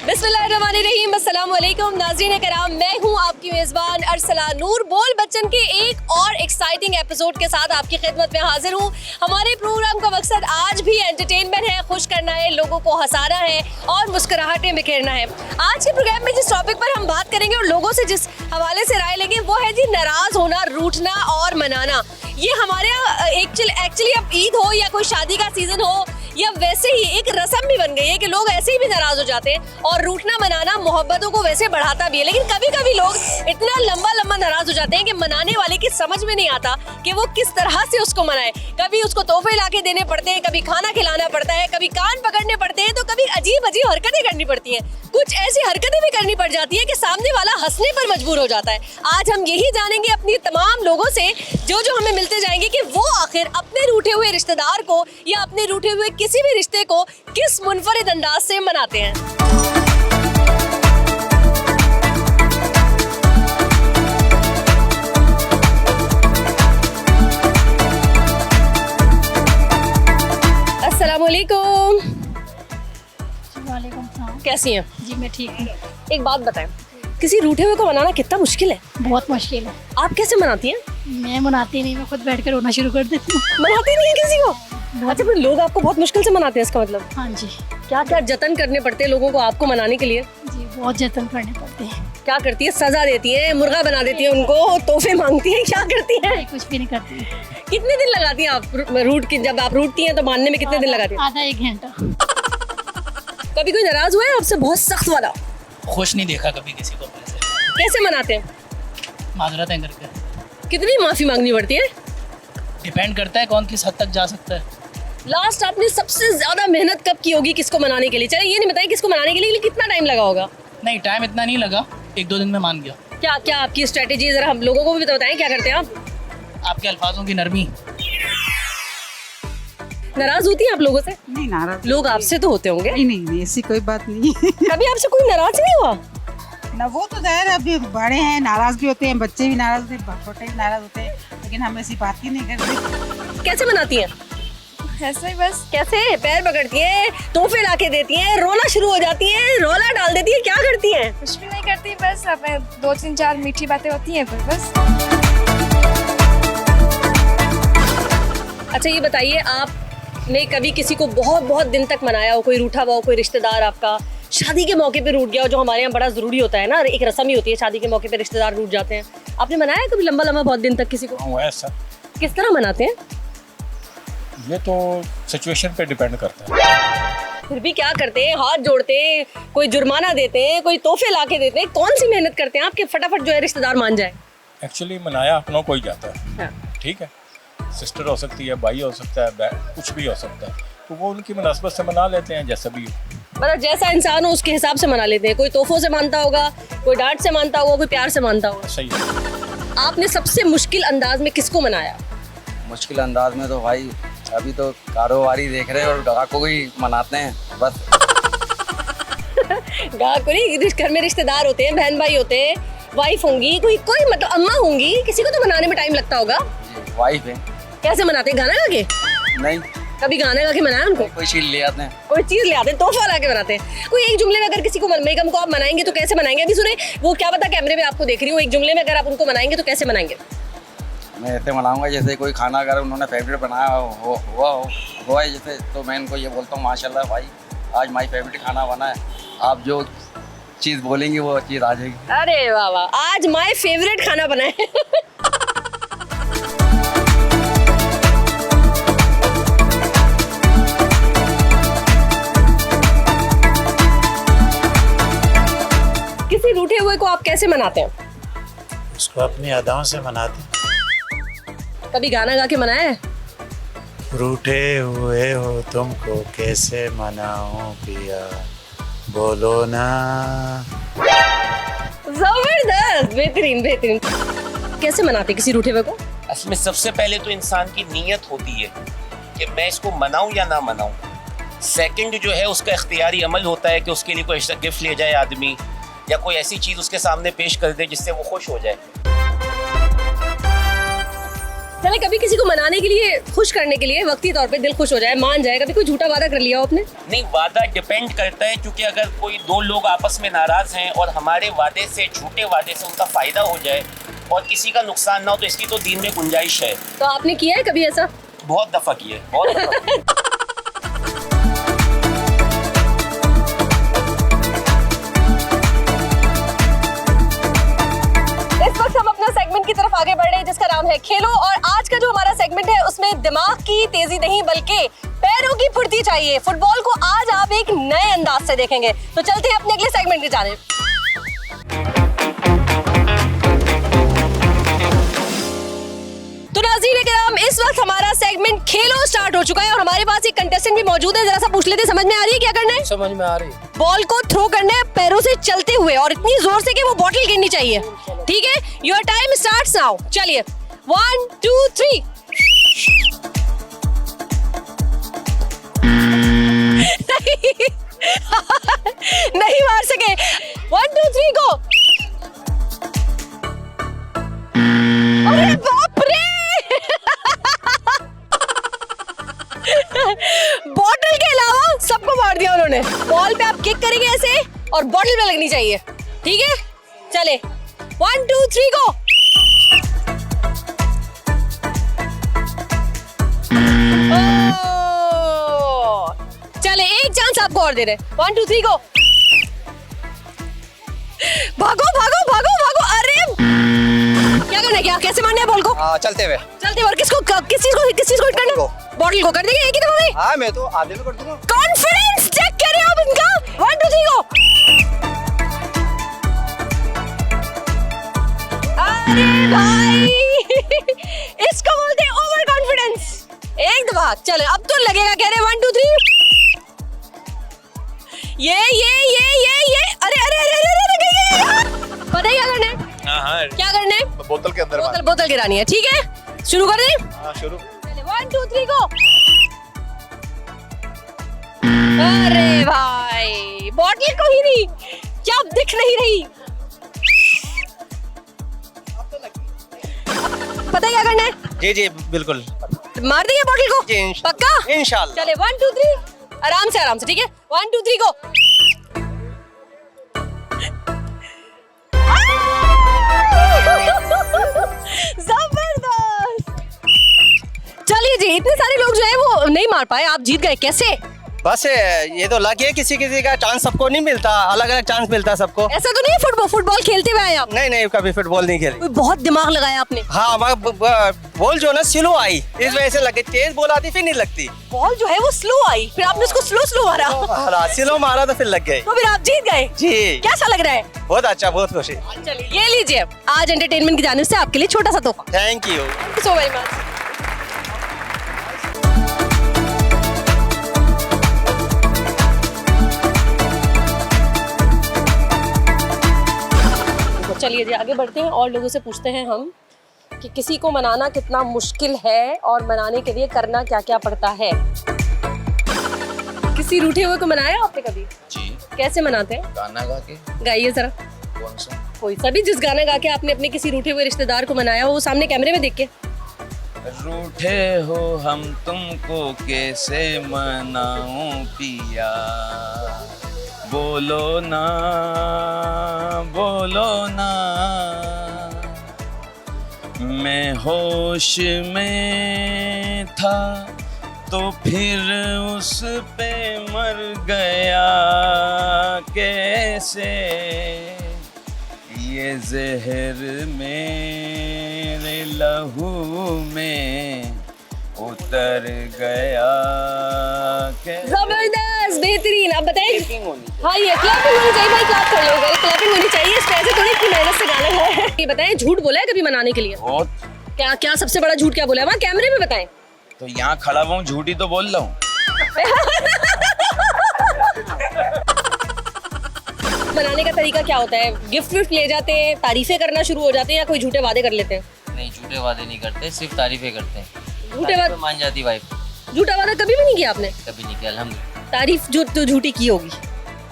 बिस्मिल्लाहिर्रहमानिर्रहीम, अस्सलाम वालेकुम नाज़रीन कराम, मैं हूं आपकी मेज़बान अरसला नूर। बोल बच्चन के एक और एक्साइटिंग एपिसोड के साथ आपकी खिदमत में हाजिर हूं। हमारे प्रोग्राम का मकसद आज भी एंटरटेनमेंट है, खुश करना है, लोगों को हंसाना है और मुस्कुराहटें बिखेरना है। आज के प्रोग्राम में जिस टॉपिक पर हम बात करेंगे और लोगों से जिस हवाले से राय लेंगे वो है जी नाराज़ होना, रूठना और मनाना। ये हमारे यहाँ एक्चुअली अब ईद हो या कोई शादी का सीज़न हो या वैसे ही एक रस्म भी बन गई है कि लोग ऐसे ही भी नाराज हो जाते हैं। और रूठना मनाना मोहब्बतों को वैसे बढ़ाता भी है, लेकिन कभी कभी लोग इतना लंबा नाराज हो जाते हैं कि मनाने वाले की समझ में नहीं आता कि वो किस तरह से उसको मनाए। कभी उसको तोहफे लाके देने पड़ते हैं, कभी खाना खिलाना पड़ता है, कभी कान पकड़ने पड़ते हैं, तो कभी अजीब अजीब हरकतें करनी पड़ती हैं। कुछ ऐसी हरकतें भी करनी पड़ जाती है कि सामने वाला हंसने पर मजबूर हो जाता है। आज हम यही जानेंगे अपनी तमाम लोगों से जो हमें मिलते जाएंगे कि वो आखिर अपने रूठे हुए रिश्तेदार को या अपने रूठे हुए किसी भी रिश्ते को किस मुनफरिद अंदाज से मनाते हैं। अस्सलाम वालेकुम। वालेकुम सलाम। कैसी हैं? जी मैं ठीक हूँ। एक बात बताएं, किसी रूठे हुए को मनाना कितना मुश्किल है? बहुत मुश्किल है। आप कैसे मनाती हैं? मैं मनाती नहीं, मैं खुद बैठ कर रोना शुरू कर देती हूँ। मनाती नहीं है किसी को? अच्छा, फिर लोग आपको बहुत मुश्किल से मनाते हैं, इसका मतलब? हाँ जी। क्या क्या जतन करने पड़ते हैं लोगों को आपको मनाने के लिए? जी बहुत जतन करने पड़ते हैं। क्या करती है? सजा देती है, मुर्गा बना देती है उनको, तोहफे मांगती है, क्या करती है? नहीं, कुछ भी नहीं करती। कितने दिन लगाती हैं आप रूट की? जब आप रूठती हैं तो मानने में कितने दिन लगाती हैं? आधा 1 घंटा। कभी कोई नाराज हुआ है आपसे बहुत सख्त वाला? खुश नहीं देखा कभी किसी को अपने से। कैसे मनाते हैं? माजरतें करके। कितनी माफी मांगनी पड़ती है? डिपेंड करता है कौन किस हद तक जा सकता है। लास्ट आपने सबसे ज्यादा मेहनत कब की होगी किसको मनाने के लिए? चलिए ये नहीं बताइए किसको मनाने के लिए, लेकिन कितना टाइम लगा होगा? नहीं, टाइम इतना नहीं लगा, 1-2 दिन में मान गया। क्या क्या आपकी स्ट्रेटेजी, जरा हम लोगों को भी तो बताएं, क्या करते हैं आप? आपके अल्फाजों की नरमी। नाराज होती हैं आप लोगों से? नहीं, नाराज लोग आपसे तो होते होंगे। नहीं ऐसी कोई बात नहीं है। कभी आपसे कोई नाराज नहीं हुआ? ना, वो तो जाहिर है, अभी बड़े हैं, नाराज भी होते हैं, बच्चे भी नाराज होते हैं, छोटे भी नाराज होते हैं, लेकिन हम ऐसी बात ही नहीं करते। कैसे मनाती हैं? ऐसे ही बस। कैसे? पैर पकड़ती हैं, तोहफे लाके देती हैं, रोना शुरू हो जाती हैं, रौला डाल देती हैं, क्या करती हैं? कुछ भी नहीं करती, बस हमें 2-3-4 मीठी बातें होती हैं, फिर बस। अच्छा ये बताइए, आपने कभी किसी को बहुत बहुत दिन तक मनाया हो, कोई रूठा हुआ हो, कोई रिश्तेदार आपका शादी के मौके पे रूठ गया हो, जो हमारे यहाँ बड़ा जरूरी होता है ना, एक रस्म ही होती है, शादी के मौके पे रिश्तेदार रूठ जाते हैं। आपने मनाया कभी लंबा बहुत दिन तक किसी को? ऐसा किस तरह मनाते हैं? ये तो सिचुएशन पे डिपेंड करता है। फिर भी क्या करते हैं? हाथ जोड़ते हैं, कोई जुर्माना देते हैं, कोई तोहफे लाके देते हैं, कौन सी मेहनत करते हैं आपके फटाफट जो है रिश्तेदार मान जाए? एक्चुअली मनाया अपनों को ही जाता है। हाँ। ठीक है, सिस्टर हो सकती है, भाई हो सकता है, कुछ भी हो सकता है, तो वो उनकी मुनासबत से मना लेते हैं, जैसा भी हो। मतलब जैसा इंसान हो उसके हिसाब से मना लेते हैं। कोई तोहफों से मानता होगा, कोई डांट से मानता होगा, कोई प्यार से मानता होगा। सही है। आपने सबसे मुश्किल अंदाज में किसको मनाया? मुश्किल अंदाज में तो भाई अभी तो कारोबारी देख रहे हैं और ग्राहकों को ही मनाते हैं बस। ग्राहक को नहीं, घर में रिश्तेदार होते हैं, बहन भाई होते हैं, वाइफ होंगी, कोई मतलब अम्मा होंगी, किसी को तो मनाने में टाइम लगता होगा। वाइफ है। कैसे मनाते हैं? गाना गा के? नहीं, कभी गाना गा के मनाया उनको? कोई चीज ले आते हैं। कोई चीज ले आते हैं, तोहफा ला के बनाते हैं। कोई एक जुमले में अगर किसी को बेगम को आप मनाएंगे तो कैसे मनाएंगे? अभी सुने, वो क्या पता कैमरे में आपको देख रही हूँ, एक जुमले में अगर आप उनको मनाएंगे तो कैसे मनाएंगे? मैं ऐसे मनाऊंगा जैसे कोई खाना अगर उन्होंने फेवरेट बनाया हुआ है जैसे, तो मैं इनको ये बोलता हूँ माशाल्लाह भाई आज माई फेवरेट खाना बना है, आप जो चीज़ बोलेंगे वो चीज़ आ जाएगी। अरे वाह वाह, आज माय फेवरेट खाना बना है। किसी रूठे हुए को आप कैसे मनाते हैं? उसको अपनी अदाओं से मनाते। कभी गाना गा के मनाया है? रूठे हुए हो तुमको कैसे मनाऊं पिया, बोलो ना। जबरदस्त, बेहतरीन बेहतरीन। कैसे मनाते किसी रूठे हुए को? असल में सबसे पहले तो इंसान की नीयत होती है कि मैं इसको मनाऊं या ना मनाऊं। सेकंड जो है उसका इख्तियारी अमल होता है कि उसके लिए कोई गिफ्ट ले जाए आदमी, या कोई ऐसी चीज़ उसके सामने पेश कर दे जिससे वो खुश हो जाए। चले, कभी किसी को मनाने के लिए, खुश करने के लिए, वक्ती तौर पे दिल खुश हो जाए, मान जाए, कभी कोई झूठा वादा कर लिया हो आपने? नहीं, वादा डिपेंड करता है, क्योंकि अगर कोई दो लोग आपस में नाराज हैं और हमारे वादे से, झूठे वादे से उनका फायदा हो जाए और किसी का नुकसान ना हो, तो इसकी तो दीन में गुंजाइश है। तो आपने किया है कभी ऐसा? बहुत दफा किया है, बहुत दफा। इस वक्त हम अपना सेगमेंट की तरफ आगे बढ़ रहे हैं जिसका नाम है खेलो, और आज का जो हमारा सेगमेंट है उसमें दिमाग की तेजी नहीं बल्कि पैरों की फुर्ती चाहिए। फुटबॉल को आज आप एक नए अंदाज से देखेंगे। तो चलते हैं अपने अगले सेगमेंट की जानिब। तो नाज़रीन किराम, इस वक्त हमारा सेगमेंट खेलो स्टार्ट हो चुका है और हमारे पास एक कंटेस्टेंट भी मौजूद है। जरा सा पूछ लेते, समझ में आ रही है क्या करना है? समझ में आ रही है। बॉल को थ्रो करना है पैरों से चलते हुए और इतनी जोर से कि वो बॉटल गिरनी चाहिए। ठीक है, योर टाइम स्टार्ट्स नाउ। चलिए 1 2 3। नहीं मार सके। 1 2 3 गो। अरे बाप रे! बॉटल के अलावा सबको मार दिया उन्होंने। बॉल पे आप किक करेंगे ऐसे और बॉटल पे लगनी चाहिए। ठीक है, चले 1 2 3 गो। चले, एक चांस आपको और दे रहे। 1 2 3 गो। भागो भागो भागो भागो। अरे क्या करना है, क्या कैसे मारना है बॉल को? चलते हुए। चलते और किस चीज को हिट करना है? बॉटल को कर देंगे एक ही दफा में? हाँ, मैं तो आधे में कर दूंगा। कॉन्फिडेंस चेक करें आप इनका। 1 2 3 गो। अरे भाई इसको बोलते हैं ओवर कॉन्फिडेंस। एक दफा चले, अब तो लगेगा। कह रहे 1 2 3। ये अरे अरे अरे अरे पता है क्या करना है? हाँ, क्या करना है? बोतल के अंदर बोतल गिरानी है। ठीक है, शुरू कर दें? हाँ, शुरू। 1 2 3 गो। अरे भाई बॉटल को ही नहीं, क्या दिख नहीं रही। पता है क्या करना है? जी जी बिल्कुल। मार देंगे बॉटल को? जी, पक्का? इंशाल्लाह। चले 1 2 3। आराम से ठीक है। 1 2 3 गो। जबरदस्त। चलिए जी, इतने सारे लोग जो है वो नहीं मार पाए, आप जीत गए। कैसे? बस ये तो लक है, किसी किसी का चांस सबको नहीं मिलता, अलग अलग चांस मिलता सबको। ऐसा तो नहीं है फुटबॉल खेलते हुए आए आप? नहीं, कभी फुटबॉल नहीं खेली। बहुत दिमाग लगाया आपने। हाँ, बॉल जो ना स्लो आई, इस वजह से लगे। तेज बॉल आती फिर नहीं लगती। बॉल जो है वो स्लो आई, फिर आपने उसको स्लो मारा। स्लो मारा तो फिर लग गई। तो फिर आप जीत गए। जी। कैसा लग रहा है? बहुत अच्छा, बहुत खुशी। चलिए ये लीजिए, आज एंटरटेनमेंट की जानिब से आपके लिए छोटा सा तोहफा। Thank you so very much. चलिए जी, आगे बढ़ते हैं और लोगों से पूछते हैं हम कि किसी को मनाना कितना मुश्किल है और मनाने के लिए करना क्या क्या पड़ता है। किसी रूठे हुए को मनाया आपने कभी? जी। कैसे मनाते हैं? गाना गा के। गाइए जरा। कौन सा? कोई सा भी, जिस गाना गा के आपने अपने किसी रूठे हुए रिश्तेदार को मनाया हो, वो सामने कैमरे में देख के। रूठे हो हम तुमको कैसे मनाऊं पिया, बोलो ना मैं होश में था तो फिर उस पे मर गया कैसे, ये जहर मेरे लहू में उतर गया कैसे। जबरदस्त, बेहतरीन। आप बताएं। हाँ, ये क्लैपिंग होनी चाहिए भाई, क्लैप कर लो भाई, क्लैपिंग होनी चाहिए। इस तरह से थोड़ी इतनी मेहनत से गाना है। ये बताएं, झूठ बोला है कभी मनाने के लिए? बहुत। क्या सबसे बड़ा झूठ क्या बोला है वहाँ कैमरे में? बताएं। तो यहाँ खड़ा हुआ हूँ, झूठी तो बोल रहा हूँ। मनाने का तरीका क्या होता है? गिफ्ट विफ्ट ले जाते हैं, तारीफें करना शुरू हो जाते हैं, या कोई झूठे वादे कर लेते हैं? नहीं, झूठे वादे नहीं करते, सिर्फ तारीफें करते हैं। झूठे वादे मान जाती वाइफ। झूठा वादा कभी भी नहीं किया आपने? कभी नहीं किया, अल्हम्दुलिल्लाह। तारीफ जो तो झूठी की होगी।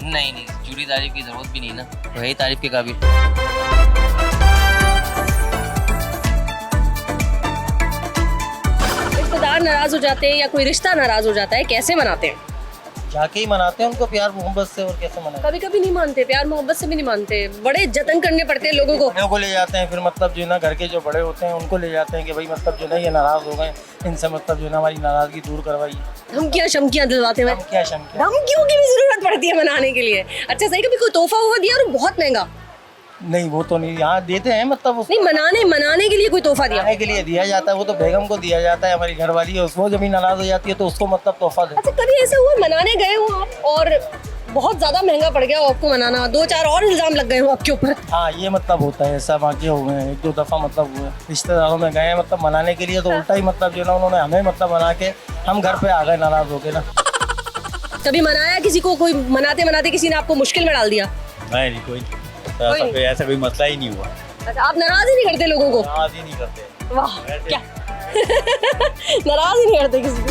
नहीं, झूठी तारीफ की जरूरत भी नहीं ना, वही तारीफ के काबिल। प्यार नाराज हो जाते हैं या कोई रिश्ता नाराज हो जाता है, कैसे मनाते हैं? जाके ही मनाते हैं उनको प्यार मोहब्बत से, और कैसे मनाते कभी कभी नहीं मानते, प्यार मोहब्बत से भी नहीं मानते, बड़े जतन करने पड़ते हैं लोगों को। बड़ों को ले जाते हैं, फिर मतलब जो है ना घर के जो बड़े होते हैं उनको ले जाते हैं कि भाई मतलब जो है ना ये नाराज हो गए, इनसे मतलब जो है ना हमारी नाराजगी दूर करवाइए। धमकियाँ शमकियाँ दिलवाते हैं, क्या शमकियाँ? धमकियों की भी जरूरत पड़ती है मनाने के लिए। अच्छा सही, कभी कोई तोहफा हुआ दिया और बहुत महंगा? नहीं वो तो नहीं, यहाँ देते हैं मतलब नहीं, मनाने के लिए कोई तोहफा दिया? खाने के लिए दिया जाता है, वो तो बेगम को दिया जाता है, हमारी घरवाली है, उसको जब भी नाराज हो जाती है तो उसको मतलब तोहफा दे। अच्छा कभी ऐसा हुआ मनाने गए हो आप और बहुत ज्यादा महंगा पड़ गया हो आपको मनाना, 2-4 और इल्जाम लग गए हो आपके ऊपर? हाँ ये मतलब होता है, ऐसा वाक़े हो गए हैं, 1-2 दफ़ा मतलब हुए, रिश्तेदारों में गए मतलब मनाने के लिए, तो उल्टा ही मतलब जो ना उन्होंने हमें मतलब मना के हम घर पे आ गए नाराज होके ना। कभी मनाया किसी को, कोई मनाते मनाते किसी ने आपको मुश्किल में डाल दिया? नहीं कोई ऐसा कोई मसला ही नहीं हुआ। अच्छा, आप नाराज ही नहीं करते लोगों को? नाराज ही नहीं करते। वाह क्या नाराज ही नहीं करते किसी को।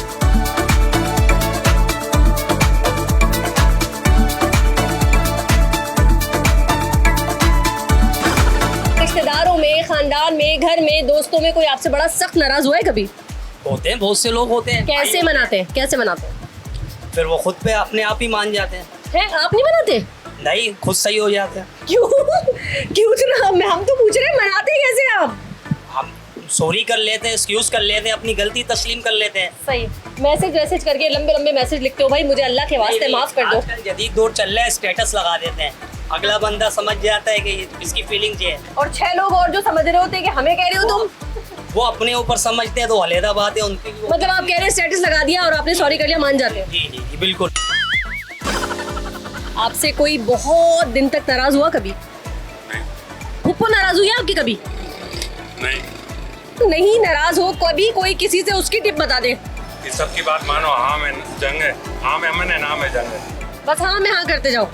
रिश्तेदारों में, खानदान में, घर में, दोस्तों में कोई आपसे बड़ा सख्त नाराज हुआ है कभी? होते हैं, बहुत से लोग होते हैं। कैसे मनाते हैं, कैसे मनाते हैं? फिर वो खुद पे अपने आप ही मान जाते हैं। आप नहीं मनाते? नहीं, खुद सही हो जाते हैं। क्यों क्यों हम तो पूछ रहे हैं मनाते कैसे आप? हम सॉरी कर लेते हैं, एक्सक्यूज कर लेते हैं, अपनी गलती तस्लीम कर लेते हैं। सही, मैसेज करके लंबे लंबे मैसेज लिखते हो, भाई मुझे अल्लाह के वास्ते माफ कर दो। आजकल जदीद दौर चल रहा है, स्टेटस लगा देते हैं, अगला बंदा समझ जाता है कि इसकी फीलिंग ये है, और 6 लोग और जो समझ रहे होते हैं कि हमें कह रहे हो तुम, वो अपने ऊपर समझते हैं तो अलहदा बात है उनकी। मतलब आप कह रहे हैं स्टेटस लगा दिया और आपने सॉरी कर लिया, मान जाते हैं? जी जी जी बिल्कुल। आपसे कोई बहुत दिन तक नाराज हुआ कभी? फुप्पो नाराज हुई है आपकी कभी? नहीं नाराज हो कभी कोई किसी से, उसकी टिप बता दे। इस सब की बात मानो, हाँ में जंग है, हाँ में अमन है, ना में जंग है। बस हाँ में हाँ करते जाओ।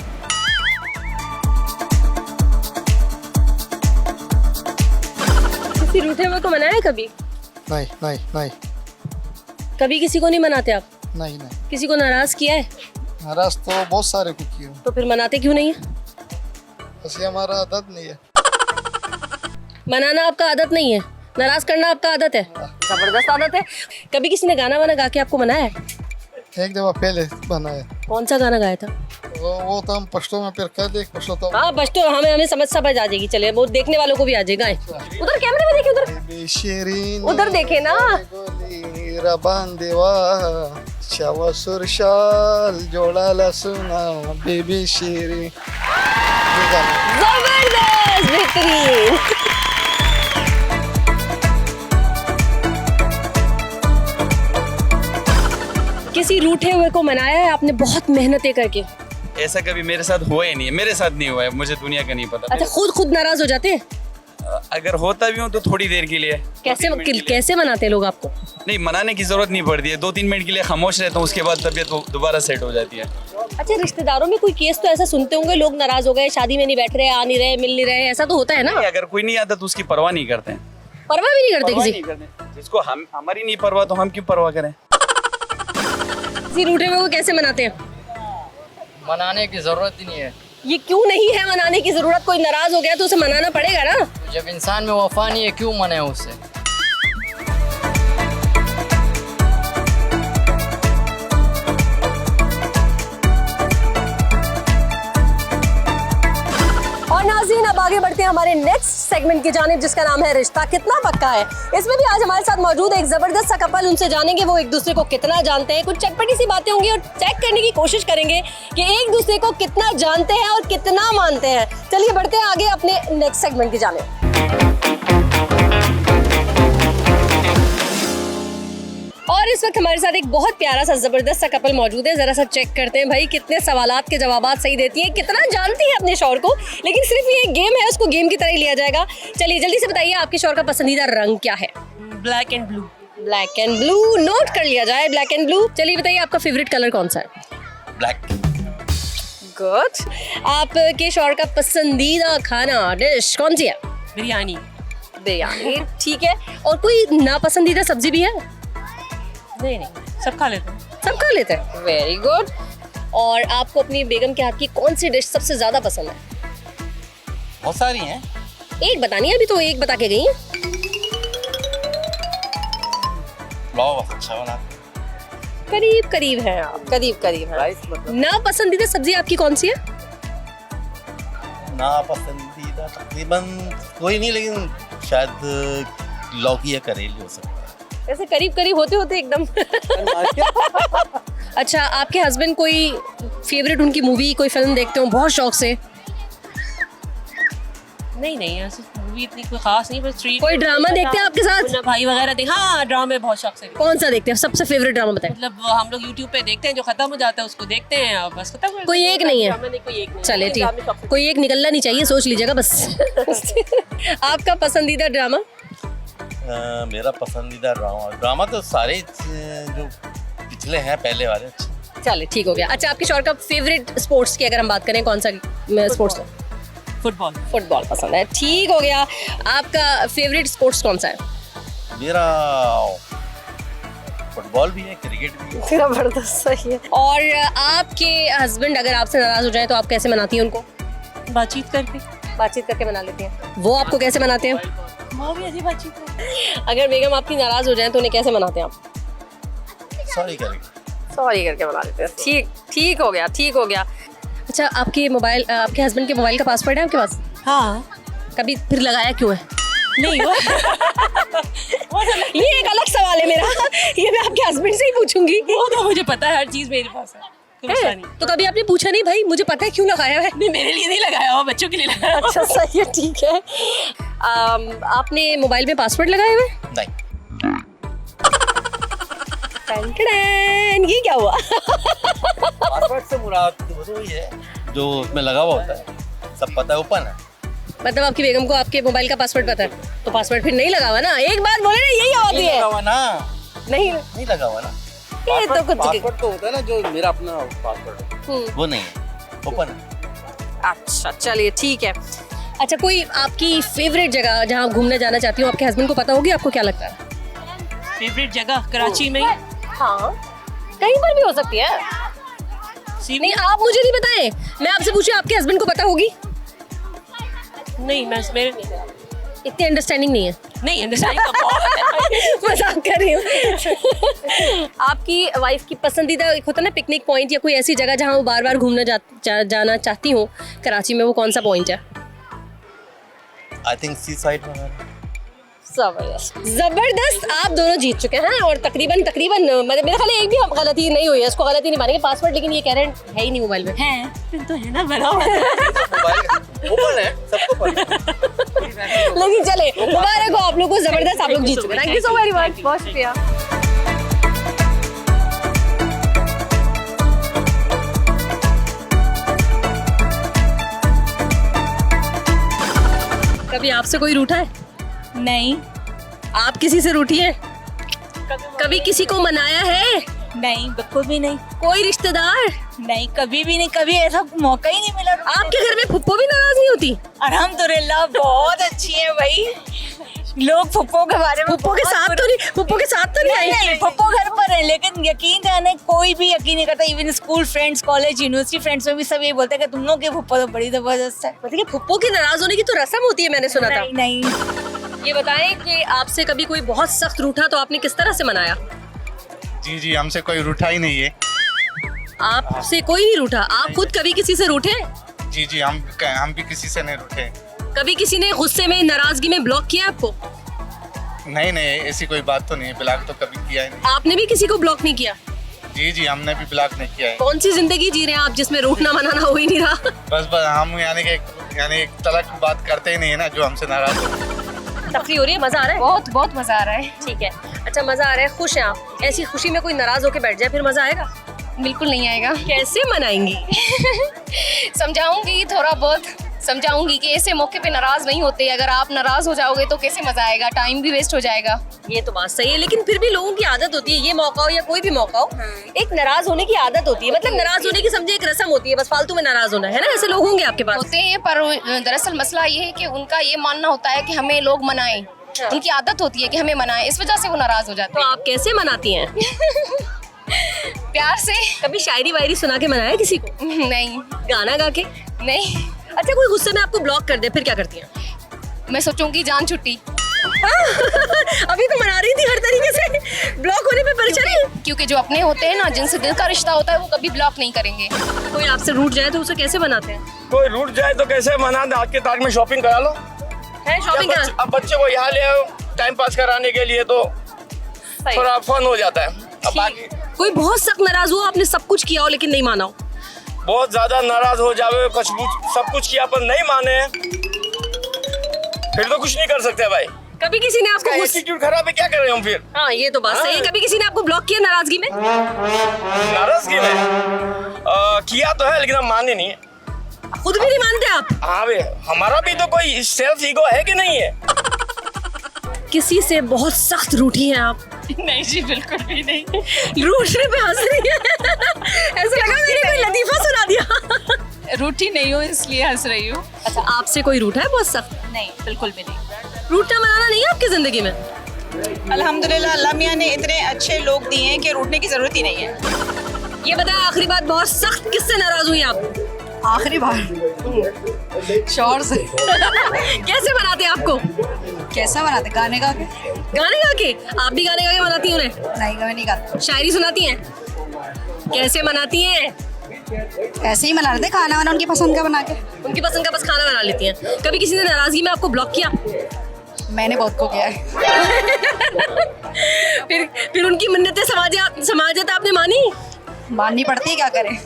किसी रूठे हुए को मनाया है कभी? नहीं नहीं नहीं कभी किसी को नहीं मनाते आप? नहीं नहीं किसी को नाराज किया है? नाराज तो बहुत सारे को किए, तो फिर मनाते क्यों नहीं है? ऐसे हमारा आदत नहीं है। मनाना आपका आदत नहीं है, नाराज करना आपका आदत है। जबरदस्त आदत है। कभी किसी ने गाना वाना गा के आपको मनाया है? एक दफा पहले बनाया। कौन सा गाना गाया था? वो तो हम पश्तो में फिर कर देख पश्तो तो। हाँ पश्तो, हमें समझ आ जाएगी, चलिए वो देखने वालों को भी आ जाएगा। उधर कैमरे में देखिए, उधर देखे ना। रबान देवा शवा सुरशाल जोड़ाला सुना बेबी शेरी। जबरदस्त, बेहतरीन। किसी रूठे हुए को मनाया है आपने बहुत मेहनतें करके? ऐसा कभी मेरे साथ हुआ ही नहीं है, मेरे साथ नहीं हुआ है, मुझे दुनिया का नहीं पता। अच्छा, खुद नाराज हो जाते हैं? अगर होता भी हूँ तो थोड़ी देर के लिए। कैसे मनाते हैं लोग आपको? नहीं, मनाने की जरूरत नहीं पड़ती है, 2-3 मिनट के लिए खामोश रहता हूँ, उसके बाद तबीयत दोबारा सेट हो जाती है। अच्छा, रिश्तेदारों में कोई केस तो ऐसा सुनते होंगे, लोग नाराज हो गए, शादी में नहीं बैठ रहे, आ नहीं रहे, मिल नहीं रहे, ऐसा तो होता है ना? अगर कोई नहीं आता तो उसकी परवाह नहीं करते हैं। परवाह भी नहीं करते किसी? जिसको हमारी नहीं परवाह तो हम क्यों परवाह करें? किसी रूठे हुए को कैसे मनाते हैं? मनाने की जरूरत ही नहीं है। ये क्यों नहीं है मनाने की जरूरत? कोई नाराज हो गया तो उसे मनाना पड़ेगा ना। जब इंसान में वफा नहीं है क्यों मनाए उससे? और नाज़रीन, अब आगे बढ़ते हैं हमारे नेक्स्ट सेगमेंट की जानिब, जिसका नाम है रिश्ता कितना पक्का है। इसमें भी आज हमारे साथ मौजूद है एक जबरदस्त सा कपल। उनसे जानेंगे वो एक दूसरे को कितना जानते हैं, कुछ चटपटी सी बातें होंगी और चेक करने की कोशिश करेंगे कि एक दूसरे को कितना जानते हैं और कितना मानते हैं। चलिए बढ़ते हैं आगे अपने नेक्स्ट सेगमेंट की जानिब। और इस वक्त हमारे साथ एक बहुत प्यारा सा जबरदस्त सा कपल मौजूद है। जरा सा चेक करते हैं भाई कितने सवालात के जवाबात सही देती है, कितना जानती है अपने शौहर को। लेकिन सिर्फ ये गेम है, उसको गेम की तरह ही लिया जाएगा। चलिए जल्दी से बताइए, आपके शौहर का पसंदीदा रंग क्या है? Black and blue. Black and blue, note कर लिया जाए, ब्लैक एंड ब्लू। चलिए बताइए, आपका फेवरेट कलर कौन सा है? ब्लैक। गुड। आपके शौहर का पसंदीदा खाना, डिश कौन सी है? बिरयानी। बिरयानी, ठीक है। और कोई नापसंदीदा सब्जी भी है? नहीं, सब खा लेते हैं। सब खा लेते हैं, वेरी गुड। और आपको अपनी बेगम के हाथ की कौन सी डिश सबसे ज्यादा पसंद है? बहुत सारी हैं। एक बतानी है, अभी तो एक बता के गई है। पुलाव अच्छा बना। करीब करीब है आप, करीब करीब है। राइस मतलब ना पसंदीदा सब्जी आपकी कौन सी है? ना पसंदीदा तकरीबन कोई नहीं, लेकिन शायद लौकी या करेली हो सकता है। ऐसे करीब करीब होते होते एकदम। अच्छा, आपके हस्बैंड कोई फेवरेट उनकी मूवी, कोई फिल्म देखते हो बहुत शौक से? नहीं ऐसे मूवी इतनी कोई खास नहीं, बस स्ट्रीट कोई ड्रामा देखते हैं आपके साथ? मुन्ना भाई वगैरह देख, हाँ ड्रामे बहुत शौक से। कौन सा देखते हैं? सबसे फेवरेट ड्रामा बताएं। मतलब हम लोग यूट्यूब पे देखते हैं, जो खत्म हो जाता है उसको देखते हैं और बस खत्म। कोई एक नहीं है? कोई एक नहीं। चले ठीक, कोई एक निकलना नहीं चाहिए, सोच लीजिएगा बस। आपका पसंदीदा ड्रामा? मेरा पसंदीदा ड्रामा तो सारे जो पिछले हैं पहले वाले अच्छे। चले ठीक हो गया। अच्छा, आपके शौहर का फेवरेट स्पोर्ट्स की अगर हम बात करें, कौन सा स्पोर्ट्स? फुटबॉल। फुटबॉल पसंद है, ठीक हो गया। आपका फेवरेट स्पोर्ट्स कौन सा है? मेरा फुटबॉल भी है, क्रिकेट भी है। जबरदस्त, सही है। और आपके हस्बैंड अगर आपसे नाराज हो जाए तो आप कैसे मनाती हैं उनको? बातचीत करके। बातचीत करके मना लेती हैं। वो आपको कैसे मनाते हैं? वो भी ऐसी बातचीत करके। अगर बेगम आपकी नाराज हो जाए तो उन्हें कैसे मनाते हैं आप? सॉरी करके। सॉरी करके मना लेते हैं, ठीक ठीक हो गया, ठीक हो गया। अच्छा, आपके मोबाइल, आपके हस्बैंड के मोबाइल का पासवर्ड है आपके पास? हाँ। कभी फिर लगाया क्यों है? नहीं वो ये एक अलग सवाल है मेरा, ये मैं आपके हस्बैंड से ही पूछूंगी। वो तो मुझे पता है, हर चीज मेरे पास है। तो कभी आपने पूछा नहीं भाई मुझे पता है क्यों लगाया है? नहीं, मेरे लिए नहीं लगाया हुआ, बच्चों के लिए लगाया। अच्छा सही है, ठीक है। आपने मोबाइल में पासवर्ड लगाए हुए? नहीं। ये क्या हुआ? पासवर्ड से मुराद वही है जो उसमें लगा हुआ होता है, सब पता है, ओपन है। मतलब आपकी बेगम को आपके मोबाइल का पासवर्ड पता है, तो पासवर्ड फिर नहीं लगा हुआ ना? एक बात बोले ना, यही होती है। लगा हुआ ना? नहीं लगा हुआ ना। ये तो कुछ पासवर्ड तो होता है ना, जो मेरा अपना पासवर्ड है वो नहीं है, ओपन है। अच्छा चलिए ठीक है। अच्छा, कोई आपकी फेवरेट जगह जहाँ आप घूमने जाना चाहती हो, आपके हस्बैंड को पता होगी? आपको क्या लगता है? फेवरेट जगह कराची में? हाँ, कहीं पर भी हो सकती है। नहीं, आप मुझे नहीं बताएं, मैं आपसे पूछूं आपके हस्बैंड को पता होगी? नहीं, मैं मेरे नहीं, इतनी अंडरस्टैंडिंग नहीं है। नहीं अंडरस्टैंडिंग तो बहुत है। मजाक कर रही हूँ। आपकी वाइफ की पसंदीदा एक होता है ना पिकनिक पॉइंट, या कोई ऐसी जगह जहाँ वो बार बार घूमने जाना चाहती हूँ कराची में, वो कौन सा पॉइंट है? आई थिंक सी साइड वगैरह। जबरदस्त, आप दोनों जीत चुके हैं और तकरीबन मतलब मेरे ख्याल एक भी गलती नहीं हुई है, इसको गलती नहीं मानेंगे। पासवर्ड लेकिन ये कह रहे हैं है ही नहीं मोबाइल में। है फिर तो है ना, बना हुआ ओपन है, सबको पता है। लेकिन चले, मुबारक हो आप लोग को, जबरदस्त, आप लोग जीत चुके हैं। Thank you so very much, बहुत शुक्रिया। कभी आपसे कोई रूठा है? नहीं। आप किसी से रूठी है? कभी किसी को मनाया है? नहीं, बिल्कुल भी नहीं। कोई रिश्तेदार? नहीं, कभी भी नहीं, कभी ऐसा मौका ही नहीं मिला। आपके घर में फुप्पो भी नाराज नहीं होती? अल्हम्दुलिल्लाह बहुत अच्छी है भाई। लोग फुप्पो के बारे में फुप्पो के साथ तो नहीं आई? नहीं, फुप्पो घर पर है, लेकिन यकीन जाने कोई भी यकीन नहीं करता। Even school friends, college, university friends में भी सब ये बोलते हैं कि तुम लोग के फुप्पो तो बड़ी जबरदस्त है। मतलब फुप्पो की नाराज होने की तो रस्म होती है, मैंने सुना था। नहीं। ये बताएं कि आपसे कभी कोई बहुत सख्त रूठा तो आपने किस तरह से मनाया? जी, हमसे कोई रूठा ही नहीं है। आपसे कोई नहीं रूठा? आप खुद कभी किसी से रूठे? जी, हम भी किसी से नहीं रूठे। कभी किसी ने गुस्से में, नाराजगी में ब्लॉक किया आपको? नहीं, ऐसी कोई बात तो नहीं है, ब्लॉक तो कभी किया ही नहीं। आपने भी किसी को ब्लॉक नहीं किया? जी, हमने भी ब्लॉक नहीं किया है। कौन सी जिंदगी जी रहे हैं आप जिसमें रूठना मनाना हो ही नहीं रहा? बस हम यानी एक तरह की बात करते ही नहीं है ना, जो हमसे नाराज हो। तफरी हो रही है, मजा आ रहा है? बहुत मजा आ रहा है। ठीक है, अच्छा मजा आ रहा है, खुश हैं आप? ऐसी खुशी में कोई नाराज होकर बैठ जाए फिर मजा आएगा? बिल्कुल नहीं आएगा। कैसे मनाएंगी? समझाऊंगी, थोड़ा बहुत समझाऊंगी कि ऐसे मौके पे नाराज नहीं होते। अगर आप नाराज हो जाओगे तो कैसे मजा आएगा, टाइम भी वेस्ट हो जाएगा। ये तो बात सही है, लेकिन फिर भी लोगों की आदत होती है, ये मौका हो या कोई भी मौका हो, एक नाराज होने की आदत होती है। मतलब नाराज होने की समझे एक रस्म होती है, बस फालतू में नाराज होना है ना। ऐसे लोग होंगे आपके पास? होते हैं, पर दरअसल मसला ये है कि उनका ये मानना होता है कि हमें लोग मनाएं। उनकी आदत होती है कि हमें मनाएं, इस वजह से वो नाराज हो जाते हैं। तो आप कैसे मनाती हैं? प्यार से। कभी शायरी वायरी सुना के मनाया किसी को? नहीं। गाना गा के? नहीं। अच्छा, कोई गुस्से में आपको ब्लॉक कर दे फिर क्या करती हैं? मैं सोचूंगी जान छुट्टी। अभी तो मना रही थी हर तरीके से, ब्लॉक होने पे परेशानी। क्योंकि जो अपने होते हैं ना, जिनसे दिल का रिश्ता होता है, वो कभी ब्लॉक नहीं करेंगे। कोई आपसे रूठ जाए तो उसे कैसे बनाते हैं? कोई रूठ जाए तो कैसे मना दे, आज के तारीख में शॉपिंग करा लो। है शॉपिंग करा? अब बच्चे को यहाँ ले आओ टाइम पास कराने के लिए तो थोड़ा फन हो जाता है। अब बाकी कोई बहुत सख्त नाराज हुआ, आपने सब कुछ किया हो लेकिन नहीं माना हो? बहुत ज्यादा नाराज हो जावे, सब कुछ किया पर नहीं माने, फिर तो कुछ नहीं कर सकते भाई। कभी किसी ने आपको एटीट्यूड खराब है, क्या कर रहे हम फिर? हाँ ये तो बात सही है। कभी किसी ने आपको ब्लॉक किया नाराजगी में? नाराजगी में किया तो है लेकिन हम माने नहीं है। खुद भी नहीं मानते आप? हाँ भाई, हमारा भी तो कोई सेल्फ ईगो है कि नहीं है? किसी से बहुत सख्त रूठी हैं आप? नहीं जी, बिल्कुल भी नहीं। रूठने पे हंस रही है। ऐसा लगा मैंने कोई लतीफा सुना दिया। रूठी नहीं हो इसलिए हंस रही हूँ। अच्छा, आपसे कोई रूठा है बहुत सख्त? नहीं, बिल्कुल भी नहीं। रूठना मनाना नहीं है आपकी जिंदगी में? अल्हम्दुलिल्लाह अल्लाह मियाँ ने इतने अच्छे लोग दिए हैं कि रूठने की जरूरत ही नहीं है। ये बताया, आखिरी बात बहुत सख्त किससे नाराज हुई आप? आखिरी बार शोर से। कैसे बनाते हैं आपको? कैसा बनाते? गाने गा के। गाने गा के? आप भी गाने गा के मनाती हैं उन्हें? नहीं, मैं नहीं गाती। शायरी सुनाती हैं? कैसे मनाती हैं? ऐसे ही मना लेते, खाना वाना उनकी पसंद का बना के। उनकी पसंद का बस खाना बना लेती हैं। कभी किसी ने नाराजगी में आपको ब्लॉक किया? मैंने बहुत को किया है। फिर उनकी मन्नतें समाजत आपने मानी? माननी पड़ती है, क्या करें।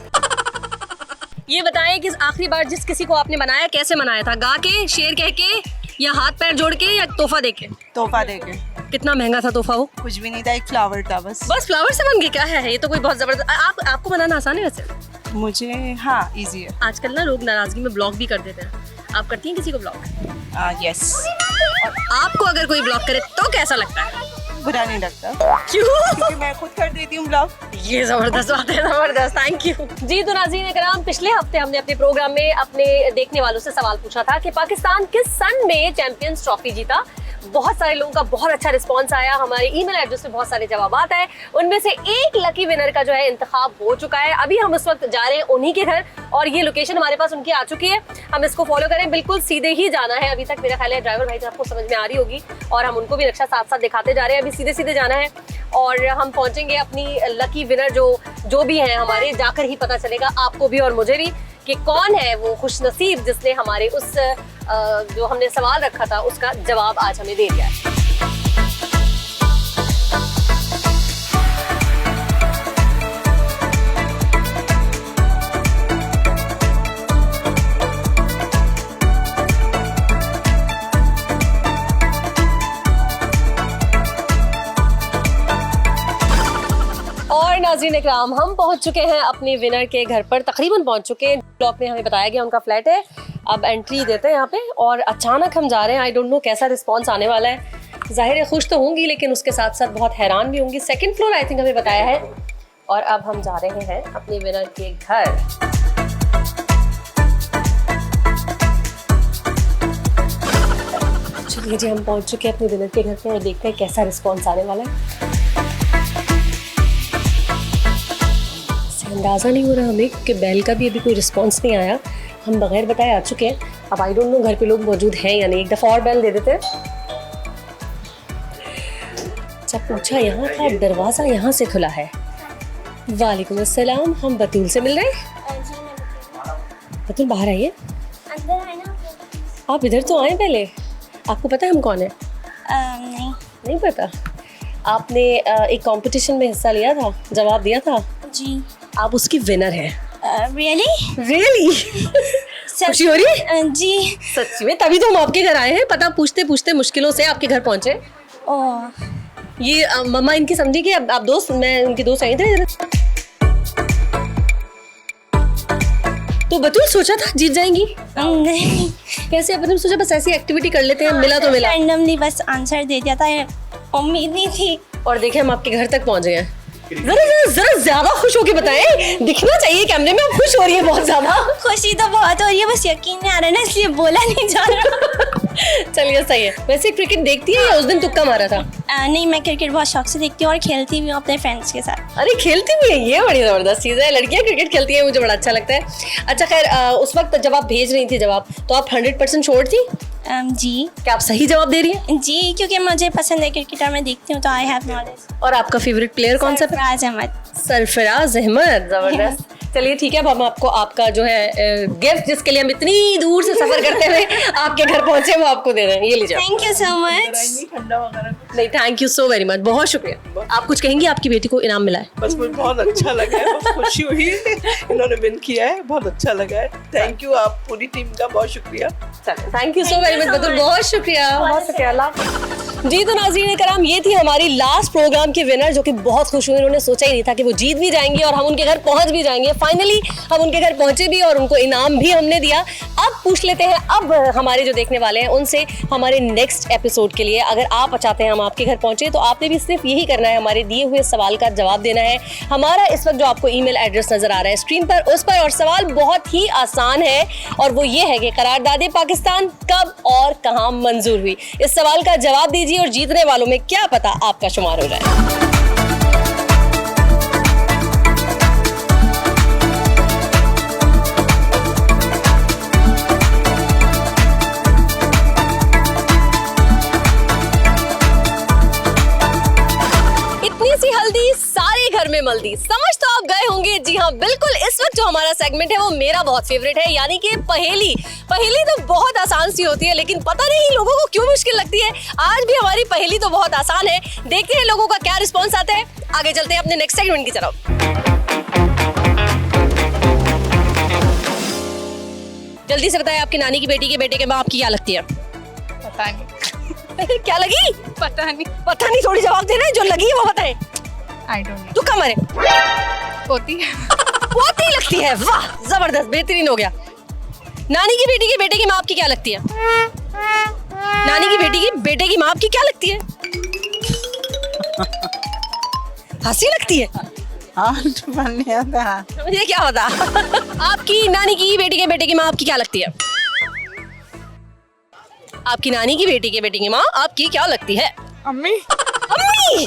ये बताएं कि आखिरी बार जिस किसी को आपने मनाया कैसे मनाया था? गा के, शेर कह के, या हाथ पैर जोड़ के, या तोहफा दे के? तोहफा दे के। कितना महंगा था तोहफा वो? कुछ भी नहीं था, एक फ्लावर था बस। बस फ्लावर से बन गया? क्या है ये तो कोई बहुत जबरदस्त। आपको मनाना आसान है वैसे? मुझे हाँ इजी है। आजकल ना लोग नाराजगी में ब्लॉक भी कर देते हैं। आप करती हैं किसी को ब्लॉक? यस। और आपको अगर कोई ब्लॉक करे तो कैसा लगता है? बुरा नहीं लगता। क्यों? क्योंकि मैं खुद कर देती हूँ ब्लॉग। ये जबरदस्त बात है, जबरदस्त। थैंक यू जी। तो नाज़रीन कराम, पिछले हफ्ते हमने अपने प्रोग्राम में अपने देखने वालों से सवाल पूछा था कि पाकिस्तान किस सन में चैंपियंस ट्रॉफी जीता। बहुत सारे लोगों का बहुत अच्छा रिस्पांस आया। हमारे ईमेल एड्रेस पे बहुत सारे जवाब आए। उनमें से एक लकी विनर का जो है इंतखाब हो चुका है। अभी हम उस वक्त जा रहे हैं उन्हीं के घर और ये लोकेशन हमारे पास उनकी आ चुकी है। हम इसको फॉलो करें, बिल्कुल सीधे ही जाना है। अभी तक मेरा ख्याल है ड्राइवर भाई आपको समझ में आ रही होगी और हम उनको भी नक्शा साथ साथ दिखाते जा रहे हैं। अभी सीधे सीधे जाना है और हम पहुंचेंगे अपनी लकी विनर जो भी हैं हमारे, जाकर ही पता चलेगा आपको भी और मुझे भी कि कौन है वो खुशनसीब जिसने हमारे उस जो हमने सवाल रखा था उसका जवाब आज हमें दे दिया है। और नाज़रीन इकराम, हम पहुंच चुके हैं अपने विनर के घर पर, तकरीबन पहुंच चुके हैं। ब्लॉक में हमें बताया गया उनका फ्लैट है। अब एंट्री देते हैं यहाँ पे और अचानक हम जा रहे हैं। आई डोंट नो कैसा रिस्पांस आने वाला है। जाहिर है खुश तो होंगी लेकिन उसके साथ साथ बहुत हैरान भी होंगी। सेकंड फ्लोर आई थिंक हमें बताया है। और अब हम जा रहे हैं अपने विनर के घर। चलिए जी, हम पहुंच चुके हैं अपने विनर के घर पे और देखते हैं कैसा रिस्पांस आने वाला है। अंदाज़ा नहीं हो रहा हमें कि बेल का भी अभी कोई रिस्पांस नहीं आया। हम बगैर बताए आ चुके हैं। अब आई डोंट नो घर पे लोग मौजूद हैं या नहीं। एक दफ़ा और बेल दे देते हैं। जब पूछा यहाँ था, दरवाज़ा यहाँ से खुला है। वालेकुम अस्सलाम, हम बतूल से मिल रहे हैं। बतूल बाहर आइए। आप इधर तो आए पहले। आपको पता है हम कौन है? नहीं पता। आपने एक कंपटीशन में हिस्सा लिया था, जवाब दिया था जी। आप उसकी विनर हैं। रियली खुशी हो रही है? जी सच्ची में, तभी तो हम आपके घर आए हैं। पता पूछते पूछते मुश्किलों से आपके घर पहुंचे। ये मम्मा इनकी समझी कि आप दोस्त, मैं उनके दोस्त आई थे। तो बतूल सोचा था जीत जाएंगी? नहीं। कैसे? अपने सोचा बस ऐसी एक्टिविटी कर लेते हैं, मिला तो मिला। रैंडमली बस आंसर दे दिया था, उम्मीद नहीं थी। और देखे हम आपके घर तक पहुंच गए हैं। जरा ज्यादा खुश होके बताएं, दिखना चाहिए कैमरे में। आप खुश हो रही है बहुत ज्यादा। खुशी तो बहुत हो रही है, बस यकीन नहीं आ रहा ना, इसलिए बोला नहीं जा रहा। चलिए सही है। वैसे क्रिकेट देखती है या उस दिन तुक्का मारा था? नहीं, मैं क्रिकेट बहुत शौक से देखती हूँ और खेलती भी हूँ अपने फ्रेंड्स के साथ। अरे खेलती भी है, ये बड़ी जबरदस्त चीज़ है। लड़कियाँ क्रिकेट खेलती हैं, मुझे बड़ा अच्छा लगता है। अच्छा खैर, उस वक्त जब आप भेज रही थी जवाब, तो आप 100% श्योर थी? जी। क्या आप सही जवाब दे रही हैं? जी, क्योंकि मुझे पसंद है क्रिकेटर, मैं देखती हूँ तो आई हैव नॉलेज। और आपका फेवरेट प्लेयर कौन सा? सरफराज अहमद। सरफराज अहमद, जबरदस्त। चलिए ठीक है, अब हम आपको आपका जो है गिफ्ट, जिसके लिए हम इतनी दूर से सफर करते हुए आपके घर पहुंचे, वो आपको दे रहे हैं। ये लीजिए। Thank you so much. नहीं, thank you so very much, बहुत शुक्रिया। आप कुछ कहेंगी? आपकी बेटी को इनाम मिला है। बस मुझे बहुत अच्छा लगा है, बहुत खुशी हुई, इन्होंने विन किया है, बहुत अच्छा लगा है। थैंक यू, आप पूरी टीम का बहुत शुक्रिया। Thank you so very much Batool, बहुत शुक्रिया, बहुत शुक्रिया। अल्लाह। जी तो नाज़रीन कराम, ये थी हमारी लास्ट प्रोग्राम की विनर, जो कि बहुत खुश हुई। उन्होंने सोचा ही नहीं था कि वो जीत भी जाएंगे और हम उनके घर पहुंच भी जाएंगे। फाइनली हम उनके घर पहुंचे भी और उनको इनाम भी हमने दिया। अब पूछ लेते हैं अब हमारे जो देखने वाले हैं उनसे हमारे नेक्स्ट एपिसोड के लिए, अगर आप चाहते हैं हम आपके घर पहुंचे, तो आपने भी सिर्फ यही करना है, हमारे दिए हुए सवाल का जवाब देना है। हमारा इस वक्त जो आपको ईमेल एड्रेस नजर आ रहा है स्क्रीन पर, उस पर, और सवाल बहुत ही आसान है और वो ये है कि करारदादे पाकिस्तान कब और कहां मंजूर हुई। इस सवाल का जवाब दीजिए और जीतने वालों में क्या पता आपका शुमार हो जाए। सी हल्दी सारे घर में मल्दी, समझ तो आप गए होंगे। जी हाँ, बिल्कुल। इस वक्त जो हमारा सेगमेंट है वो मेरा बहुत फेवरेट है, यानी कि पहेली। पहेली तो बहुत आसान सी होती है, लेकिन पता नहीं लोगों को क्यों मुश्किल लगती है। आज भी हमारी पहेली तो बहुत आसान है। देखते हैं लोगों का क्या रिस्पॉन्स आता है। आगे चलते हैं अपने नेक्स्ट सेगमेंट की तरफ। जल्दी से बताएं, आपकी नानी की बेटी के बेटे के माँ आपकी क्या लगती है? पता नहीं। क्या लगी? पता नहीं। पता नहीं, थोड़ी जवाब देना है, जो लगी वो बताएं। I don't know. तू कम मरे। पोती। पोती लगती है, वाह जबरदस्त, बेहतरीन हो गया। नानी की बेटी के बेटे की माँ आपकी क्या लगती है? नानी की बेटी की बेटे की माँ आपकी क्या लगती है? हंसी लगती है। मुझे क्या पता। आपकी नानी की बेटी के बेटे की माँ आपकी क्या लगती है? आपकी नानी की बेटी के बेटे की माँ आपकी क्या लगती है? अम्मी। अम्मी।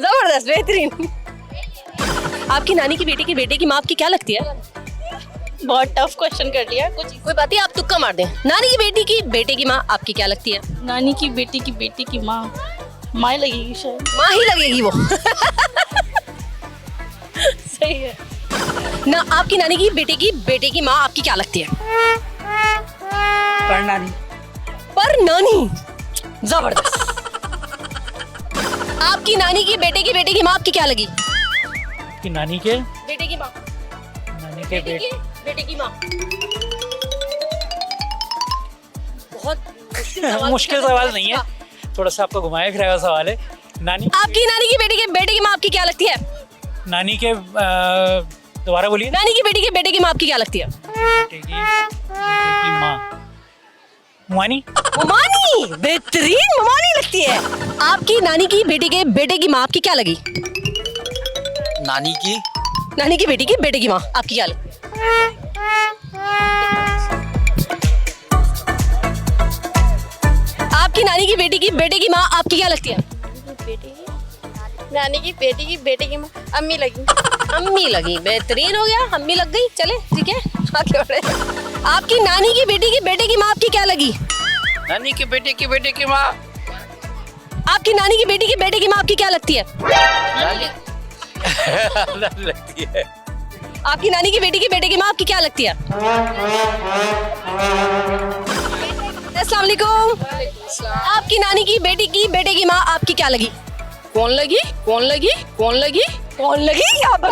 जबरदस्त, बेहतरीन। आपकी नानी की बेटी के बेटे की माँ आपकी क्या लगती है? बहुत टफ क्वेश्चन कर लिया। कुछ कोई बात नहीं, आप तुक्का मार दें। नानी की बेटी की बेटे की माँ आपकी क्या लगती है? नानी की बेटी की माँ माँ लगेगी, शायद माँ ही लगेगी वो। सही है ना। आपकी नानी की बेटे की माँ आपकी क्या लगती है? परनानी। परनानी, जबरदस्त। आपकी नानी की बेटे की माँ आपकी क्या लगी? कि नानी के बेटे की माँ। नानी के बेटे की माँ। बहुत मुश्किल सवाल नहीं है, थोड़ा सा आपको घुमाया फिराया सवाल है। नानी, आपकी नानी की बेटे की माँ आपकी क्या लगती है? नानी के दोबारा बोलिए। नानी की बेटे की माँ आपकी क्या लगती है? बेटे की माँ मुमानी। मुमानी, बेहतरीन, मुमानी लगती है। आपकी नानी की बेटे की माँ आपकी क्या लगी? नानी की बेटे की माँ आपकी क्या लगी? आपकी नानी की बेटे की माँ आपकी क्या लगती है? नानी की बेटे की माँ अम्मी लगी। अम्मी लगी, बेहतरीन हो गया, अम्मी लग गई। चले ठीक है, आगे बढ़े। आपकी नानी की बेटे की माँ आपकी क्या लगी? नानी के बेटे की माँ। आपकी नानी की बेटे की माँ आपकी क्या लगती है? लगती है। आपकी नानी की बेटे की माँ आपकी क्या लगती है? अस्सलाम वालेकुम। आपकी नानी की बेटे की माँ आपकी क्या लगी? कौन लगी? क्या पता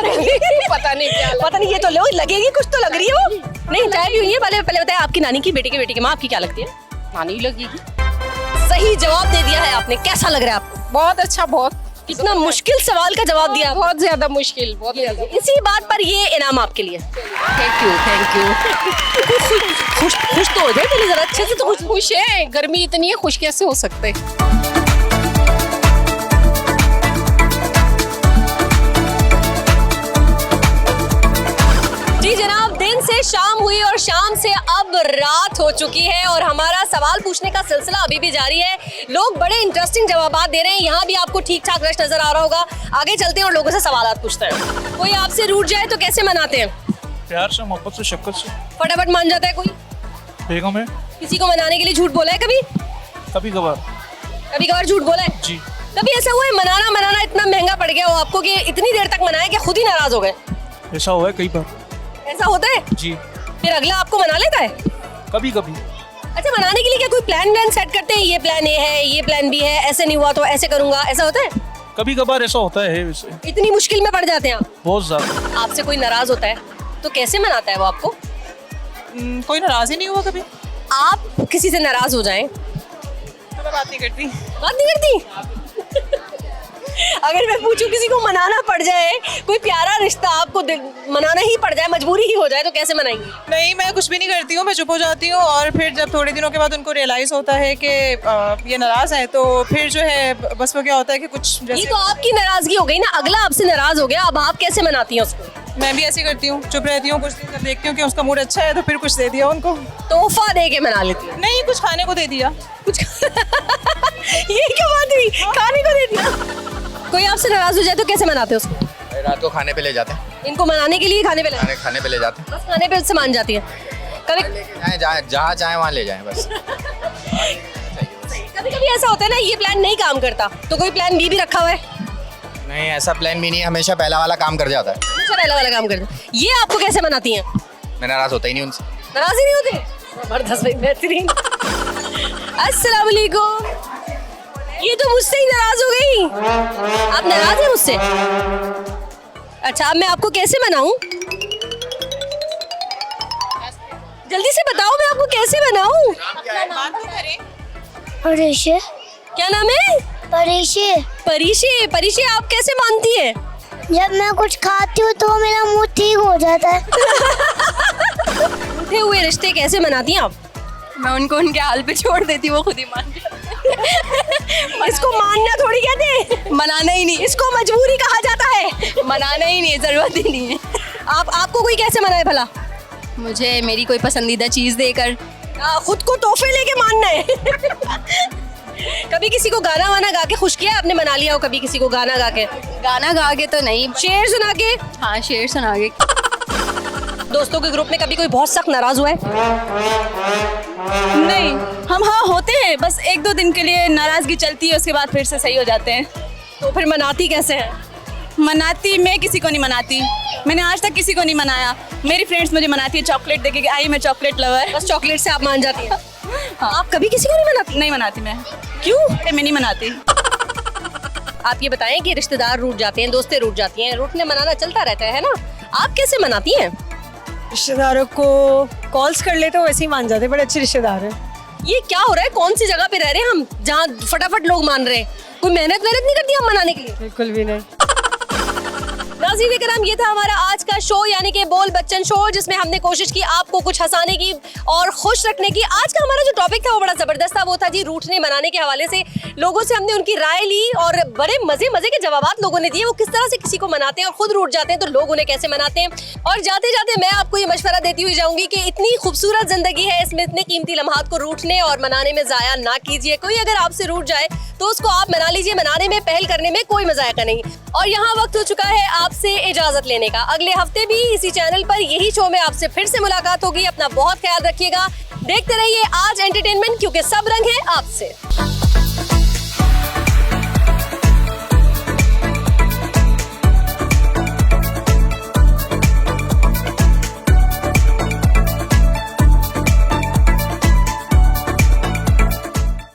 नहीं क्या पता नहीं, ये तो लगेगी, कुछ तो लग रही है वो। नहीं, चाय भी हुई है। पहले बताया, आपकी नानी की बेटे की माँ आपकी क्या लगती है? नानी लगेगी। सही जवाब दे दिया है आपने। कैसा लग रहा है आपको? बहुत अच्छा, बहुत। इतना मुश्किल सवाल का जवाब दिया, बहुत ज्यादा मुश्किल, बहुत ज्यादा। इसी बात पर ये इनाम आपके लिए। Thank you. खुश तो हो जाए पहले जरा, अच्छे से तो खुश है। गर्मी इतनी है, खुश कैसे हो सकते? जी जनाब, दिन से शाम हुई और शाम से अब रात हो चुकी है और हमारा सवाल पूछने का सिलसिला अभी भी जारी है। लोग बड़े इंटरेस्टिंग जवाबात दे रहे हैं। यहाँ भी आपको ठीक ठाक रश नजर आ रहा होगा। आगे चलते हैं और लोगों से सवालात पूछते हैं। कोई आपसे रूठ जाए तो कैसे मनाते हैं? प्यार से, मोहब्बत से, शफकत से। फटाफट मान जाता है कोई? बेगम है। किसी को मनाने के लिए झूठ बोला है कभी? कभी कभार। कभी कभार झूठ बोला है जी। कभी ऐसा हुआ है मनाना इतना महंगा पड़ गया हो आपको कि इतनी देर तक मनाए कि खुद ही नाराज हो गए? ऐसा हुआ है कई बार। ऐसा होता है? जी। फिर अगला आपको मना लेता है? कभी कभी। अच्छा, मनाने के लिए क्या कोई प्लान सेट करते हैं? ये प्लान ये है, ये प्लान भी है, ऐसे नहीं हुआ तो ऐसे करूंगा, ऐसा होता है? कभी कभार ऐसा होता है वैसे। इतनी मुश्किल में पड़ जाते हैं आप? बहुत ज्यादा। आपसे कोई नाराज होता है तो कैसे मनाता है वो आपको? कोई नाराज ही नहीं हुआ कभी। आप किसी से नाराज हो जाएं तो मैं बात नहीं करती। बात नहीं करती? अगर मैं पूछूं किसी को मनाना पड़ जाए, कोई प्यारा रिश्ता आपको मनाना ही पड़ जाए, मजबूरी ही हो जाए, तो कैसे मनाएंगी? नहीं, मैं कुछ भी नहीं करती हूँ, मैं चुप हो जाती हूँ और फिर जब थोड़े दिनों के बाद उनको रियलाइज होता है कि ये नाराज है तो फिर जो है बस वो क्या होता है कि कुछ जैसे... ये तो आपकी नाराजगी हो गई ना, अगला आपसे नाराज हो गया, अब आप कैसे मनाती हैं उसको? मैं भी ऐसे करती हूँ, चुप रहती हूँ, कुछ दिन जब देखती हूँ कि उसका मूड अच्छा है तो फिर कुछ दे दिया उनको। तोहफा दे के मना लेती है? नहीं, कुछ खाने को दे दिया। कुछ ये क्या बात हुई, खाने को दे दिया? कोई आपसे नाराज हो जाए तो कैसे मनाते हो उसको? रात को खाने पे ले जाते हैं। इनको मनाने के लिए खाने पे खाने पे ले जाते हैं। बस खाने पे उससे मान जाती है? कभी जहाँ चाहे वहाँ ले जाएं बस। कभी कभी ऐसा होता है ना, ये प्लान नहीं काम करता तो कोई प्लान बी भी रखा हुआ है? नहीं, ऐसा प्लान भी नहीं, हमेशा पहला वाला काम कर जाता है। हमेशा पहला वाला काम करता है। ये आपको कैसे मनाती हैं? मैं नाराज होता ही नहीं उनसे। नाराज ही नहीं होते? जबरदस्त भाई, बेहतरीन। अस्सलाम वालेकुम। ये तो मुझसे ही नाराज हो गई। आप नाराज हैं मुझसे? अच्छा, अब मैं आपको कैसे मनाऊं? जल्दी से बताओ, मैं आपको कैसे मनाऊं? परीशे। क्या नाम है? परीशे। परीशे। परीशे, आप कैसे मानती हैं? जब मैं कुछ खाती हूँ तो मेरा मूड ठीक हो जाता है। टूटे हुए रिश्ते कैसे मनाती हैं आप? मैं उनको उनके हाल पे छोड़ देती हूँ, वो खुद ही मान जाते हैं। इसको मानना थोड़ी कहते हैं, मनाना ही नहीं, इसको मजबूरी कहा जाता है। मनाना ही नहीं है, जरूरत ही नहीं है। आपको कोई कैसे मनाए भला? मुझे मेरी कोई पसंदीदा चीज देकर। खुद को तोहफे लेके मानना है। कभी किसी को गाना वाना गा के खुश किया आपने? मना लिया हो कभी किसी को गाना गा के? गाना गा के तो नहीं, शेर सुना के? हाँ, शेर सुना के। दोस्तों के ग्रुप में कभी कोई बहुत सख्त नाराज हुआ है? नहीं, हम हाँ होते हैं, बस 1-2 दिन के लिए नाराजगी चलती है, उसके बाद फिर से सही हो जाते हैं। तो फिर मनाती कैसे हैं? मनाती मैं किसी को नहीं मनाती, मैंने आज तक किसी को नहीं मनाया। मेरी फ्रेंड्स मुझे मनाती है चॉकलेट देके कि आई मैं चॉकलेट लवर। बस चॉकलेट से आप मान जाती हैं? हाँ। आप कभी किसी को नहीं मनाती? नहीं मनाती मैं। क्यों? मैं नहीं मनाती। आप ये बताएं कि रिश्तेदार रूठ जाते हैं, दोस्तें रूठ जाती हैं, रूठने मनाना चलता रहता है ना, आप कैसे मनाती हैं? रिश्तेदारों को कॉल्स कर लेते, वैसे ही मान जाते, बड़े अच्छे रिश्तेदार हैं। ये क्या हो रहा है? कौन सी जगह पे रह रहे हैं हम जहाँ फटाफट लोग मान रहे हैं? कोई मेहनत नहीं करती हम मनाने के लिए? बिल्कुल भी नहीं। नाज़रीन कराम, ये था हमारा आज का शो, यानी कि बोल बच्चन शो, जिसमें हमने कोशिश की आपको कुछ हंसाने की और खुश रखने की। आज का हमारा जो टॉपिक था वो बड़ा जबरदस्त था, वो था जी रूठने मनाने के हवाले से। लोगों से हमने उनकी राय ली और बड़े मजे के जवाब लोगों ने दिए, वो किस तरह से किसी को मनाते हैं और खुद रूठ जाते हैं तो लोग उन्हें कैसे मनाते हैं। और जाते जाते मैं आपको ये मशवरा देती हुई जाऊंगी कि इतनी खूबसूरत जिंदगी है, इसमें इतने कीमती लम्हात को रूठने और मनाने में जाया ना कीजिए। कोई अगर आपसे रूठ जाए तो उसको आप मना लीजिए, मनाने में पहल करने में कोई मजाक नहीं। और यहाँ वक्त हो चुका है आपसे इजाजत लेने का। अगले हफ्ते भी इसी चैनल पर यही शो में आपसे फिर से मुलाकात होगी। अपना बहुत ख्याल रखिएगा, देखते रहिए आज एंटरटेनमेंट, क्योंकि सब रंग है आपसे।